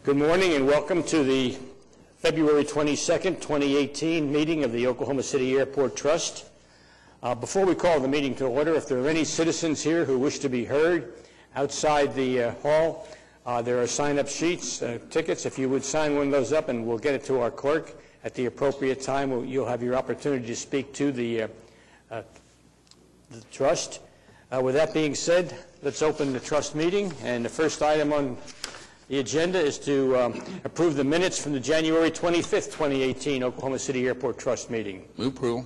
Good morning and welcome to the February 22nd, 2018 meeting of the Oklahoma City Airport Trust. Before we call the meeting to order, if there are any citizens here who wish to be heard outside the hall, there are sign-up sheets, tickets. If you would sign one of those up and we'll get it to our clerk at the appropriate time, you'll have your opportunity to speak to the trust. With that being said, let's open the trust meeting, and the first item on the agenda is to approve the minutes from the January 25th, 2018 Oklahoma City Airport Trust meeting. Move approval.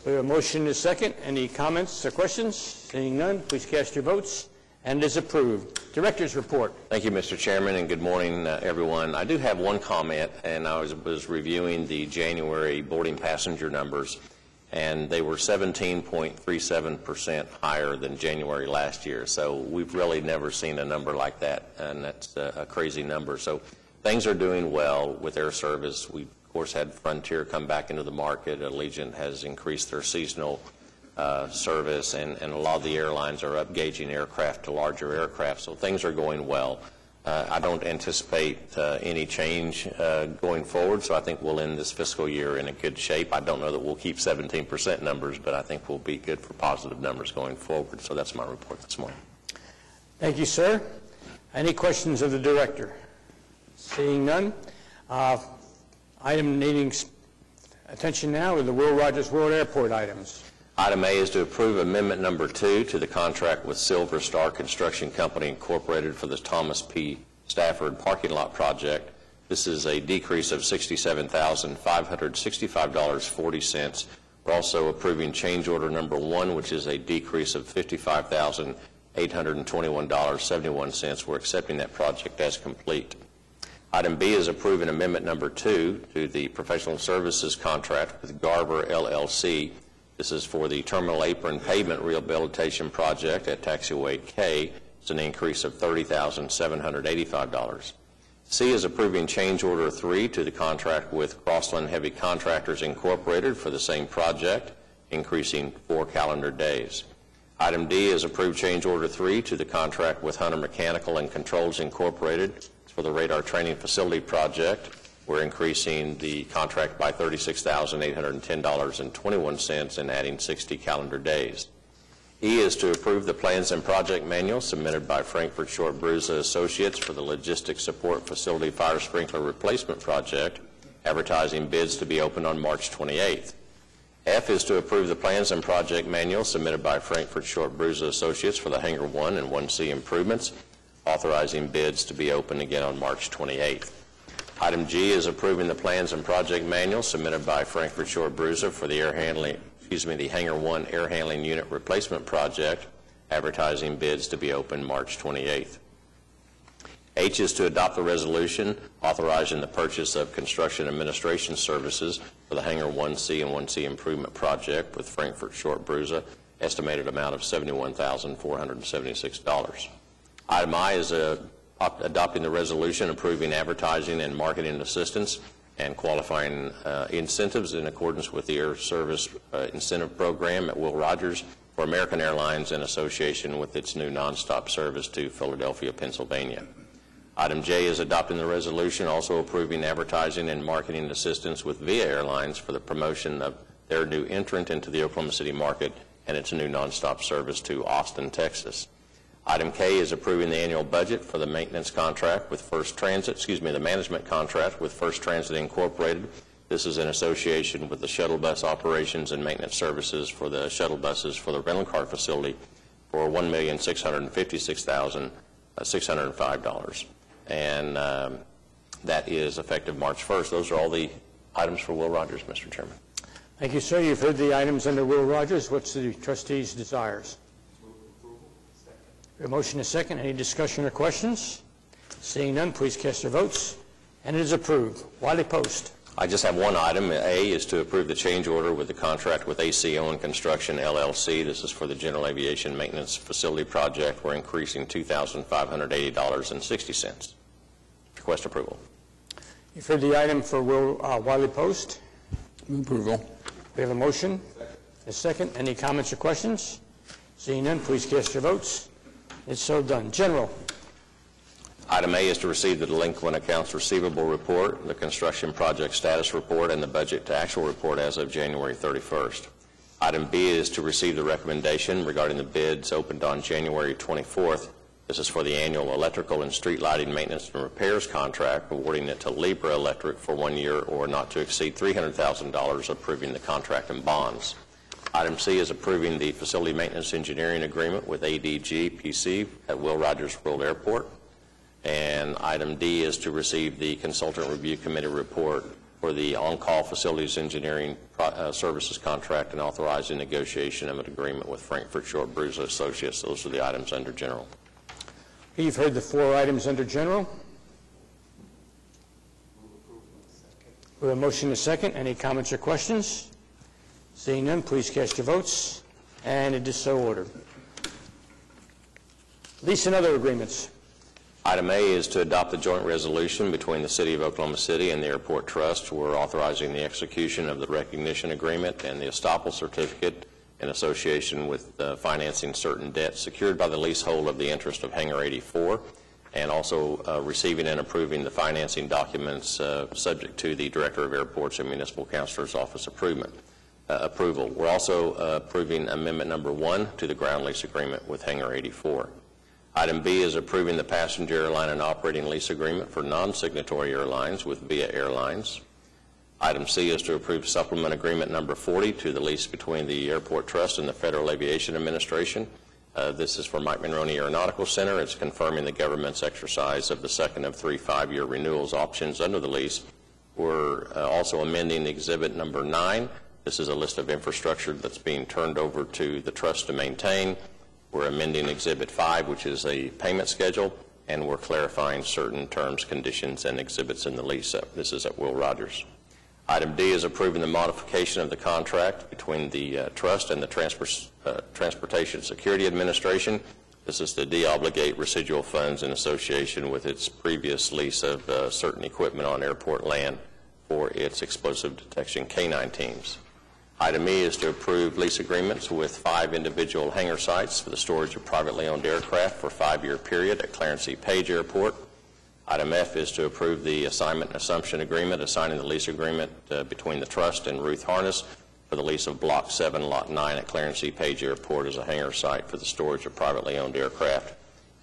We have a motion and a second. Any comments or questions? Seeing none, please cast your votes. And it is approved. Director's report. Thank you, Mr. Chairman, and good morning, everyone. I do have one comment, and I was reviewing the January boarding passenger numbers, and they were 17.37% higher than January last year. So we've really never seen a number like that, and that's a crazy number. So things are doing well with air service. We, of course, had Frontier come back into the market. Allegiant has increased their seasonal service, and a lot of the airlines are upgauging aircraft to larger aircraft. So things are going well. I don't anticipate any change going forward, so I think we'll end this fiscal year in a good shape. I don't know that we'll keep 17% numbers, but I think we'll be good for positive numbers going forward. So that's my report this morning. Thank you, sir. Any questions of the director? Seeing none. Item needing attention now are the Will Rogers World Airport items. Item A is to approve amendment number 2 to the contract with Silver Star Construction Company Incorporated for the Thomas P. Stafford parking lot project. This is a decrease of $67,565.40. We're also approving change order number 1, which is a decrease of $55,821.71. We're accepting that project as complete. Item B is approving amendment number 2 to the professional services contract with Garver LLC. This is for the terminal apron pavement rehabilitation project at Taxiway K. It's an increase of $30,785. C is approving change order 3 to the contract with Crossland Heavy Contractors Incorporated for the same project, increasing 4 calendar days. Item D is approved change order 3 to the contract with Hunter Mechanical and Controls Incorporated. It's for the radar training facility project. We're increasing the contract by $36,810.21 and adding 60 calendar days. E is to approve the plans and project manual submitted by Frankfurt Short Bruza Associates for the Logistics Support Facility Fire Sprinkler Replacement Project, advertising bids to be opened on March 28th. F is to approve the plans and project manual submitted by Frankfurt Short Bruza Associates for the Hangar 1 and 1C improvements, authorizing bids to be opened again on March 28th. Item G is approving the plans and project manual submitted by Frankfurt Short Bruza for the the Hangar 1 air handling unit replacement project, advertising bids to be open March 28th. H is to adopt the resolution authorizing the purchase of construction administration services for the Hangar 1C and 1C improvement project with Frankfurt Short Bruza, estimated amount of $71,476. Item I is adopting the resolution approving advertising and marketing assistance and qualifying incentives in accordance with the Air Service Incentive Program at Will Rogers for American Airlines in association with its new nonstop service to Philadelphia, Pennsylvania. Item J is adopting the resolution also approving advertising and marketing assistance with VIA Airlines for the promotion of their new entrant into the Oklahoma City market and its new nonstop service to Austin, Texas. Item K is approving the annual budget for the maintenance contract with First Transit, the management contract with First Transit Incorporated. This is in association with the shuttle bus operations and maintenance services for the shuttle buses for the rental car facility for $1,656,605. And that is effective March 1st. Those are all the items for Will Rogers, Mr. Chairman. Thank you, sir. You've heard the items under Will Rogers. What's the trustees' desires? A motion and a second. Any discussion or questions? Seeing none, please cast your votes. And it is approved. Wiley Post. I just have one item. A is to approve the change order with the contract with ACO and Construction LLC. This is for the General Aviation Maintenance Facility Project. We're increasing $2,580.60. Request approval. You've heard the item for Wiley Post. Move approval. We have a motion. A second. Any comments or questions? Seeing none, please cast your votes. It's so done. General. Item A is to receive the delinquent accounts receivable report, the construction project status report, and the budget to actual report as of January 31st. Item B is to receive the recommendation regarding the bids opened on January 24th. This is for the annual electrical and street lighting maintenance and repairs contract, awarding it to Libra Electric for 1 year or not to exceed $300,000, approving the contract and bonds. Item C is approving the facility maintenance engineering agreement with ADG PC at Will Rogers World Airport. And item D is to receive the consultant review committee report for the on-call facilities engineering services contract and authorizing negotiation of an agreement with Frankfurt Short Bruce Associates. Those are the items under general. You've heard the 4 items under general. We have a motion and a second. Any comments or questions? Seeing none, please cast your votes. And it is so ordered. Lease and other agreements. Item A is to adopt the joint resolution between the City of Oklahoma City and the Airport Trust. We're authorizing the execution of the recognition agreement and the estoppel certificate in association with financing certain debts secured by the leasehold of the interest of Hangar 84, and also receiving and approving the financing documents subject to the Director of Airports and Municipal Counselor's Office approval. We're also approving Amendment Number 1 to the ground lease agreement with Hangar 84. Item B is approving the passenger airline and operating lease agreement for non-signatory airlines with Via Airlines. Item C is to approve supplement agreement number 40 to the lease between the Airport Trust and the Federal Aviation Administration. This is for Mike Monroney Aeronautical Center. It's confirming the government's exercise of the second of 3 5-year renewals options under the lease. We're also amending Exhibit number 9. This is a list of infrastructure that's being turned over to the Trust to maintain. We're amending Exhibit 5, which is a payment schedule, and we're clarifying certain terms, conditions, and exhibits in the lease. This is at Will Rogers. Item D is approving the modification of the contract between the Trust and the Transportation Security Administration. This is to deobligate residual funds in association with its previous lease of certain equipment on airport land for its explosive detection K-9 teams. Item E is to approve lease agreements with 5 individual hangar sites for the storage of privately owned aircraft for a 5-year period at Clarence E. Page Airport. Item F is to approve the assignment and assumption agreement assigning the lease agreement between the Trust and Ruth Harness for the lease of Block 7, Lot 9 at Clarence E. Page Airport as a hangar site for the storage of privately owned aircraft,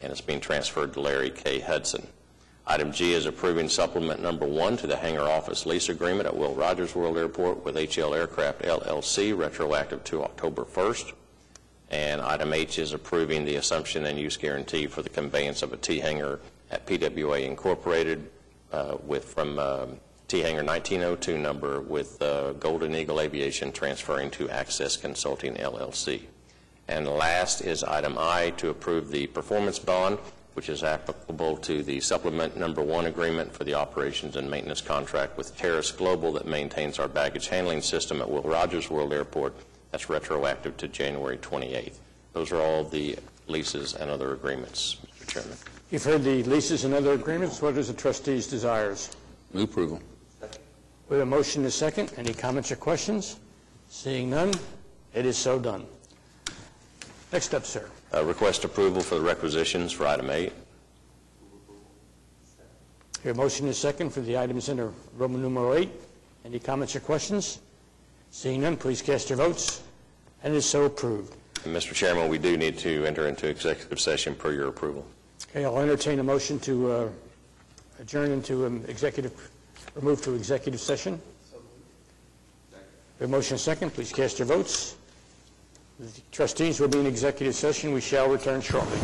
and it's being transferred to Larry K. Hudson. Item G is approving supplement number 1 to the hangar office lease agreement at Will Rogers World Airport with HL Aircraft LLC, retroactive to October 1st. And item H is approving the assumption and use guarantee for the conveyance of a T-hangar at PWA Incorporated from T-hangar 1902 number with Golden Eagle Aviation transferring to Access Consulting LLC. And last is item I to approve the performance bond, which is applicable to the supplement number 1 agreement for the operations and maintenance contract with Terrace Global that maintains our baggage handling system at Will Rogers World Airport. That's retroactive to January 28th. Those are all the leases and other agreements, Mr. Chairman. You've heard the leases and other agreements. What is the trustees' desires? Move approval. We have a motion and a second. Any comments or questions? Seeing none, it is so done. Next up, sir. Request approval for the requisitions for item 8. Your motion is second for the items under Roman numeral 8. Any comments or questions? Seeing none, please cast your votes. And it is so approved. And Mr. Chairman, we do need to enter into executive session per your approval. Okay, I'll entertain a motion to adjourn into move to executive session. Your motion is second. Please cast your votes. The trustees will be in executive session. We shall return shortly.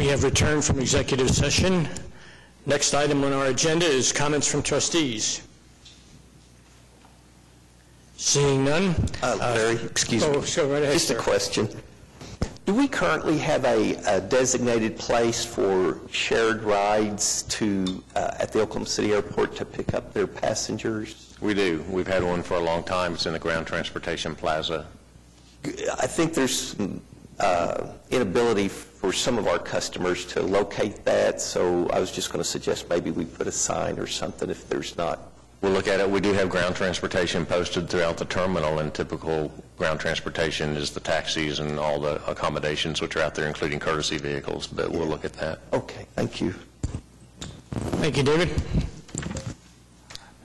We have returned from executive session. Next item on our agenda is comments from trustees. Seeing none. Larry, excuse me. Go right ahead, Just sir. a question. Do we currently have a designated place for shared rides to at the Oklahoma City Airport to pick up their passengers? We do. We've had one for a long time. It's in the Ground Transportation Plaza. I think there's some inability for some of our customers to locate that, so I was just going to suggest maybe we put a sign or something if there's not. We'll look at it. We do have ground transportation posted throughout the terminal, and typical ground transportation is the taxis and all the accommodations which are out there, including courtesy vehicles, but we'll look at that. Okay, thank you. Thank you, David.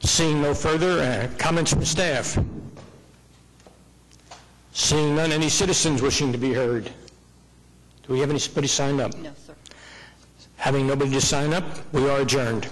Seeing no further, comments from staff? Seeing none, any citizens wishing to be heard? Do we have anybody signed up? No, sir. Having nobody to sign up, we are adjourned.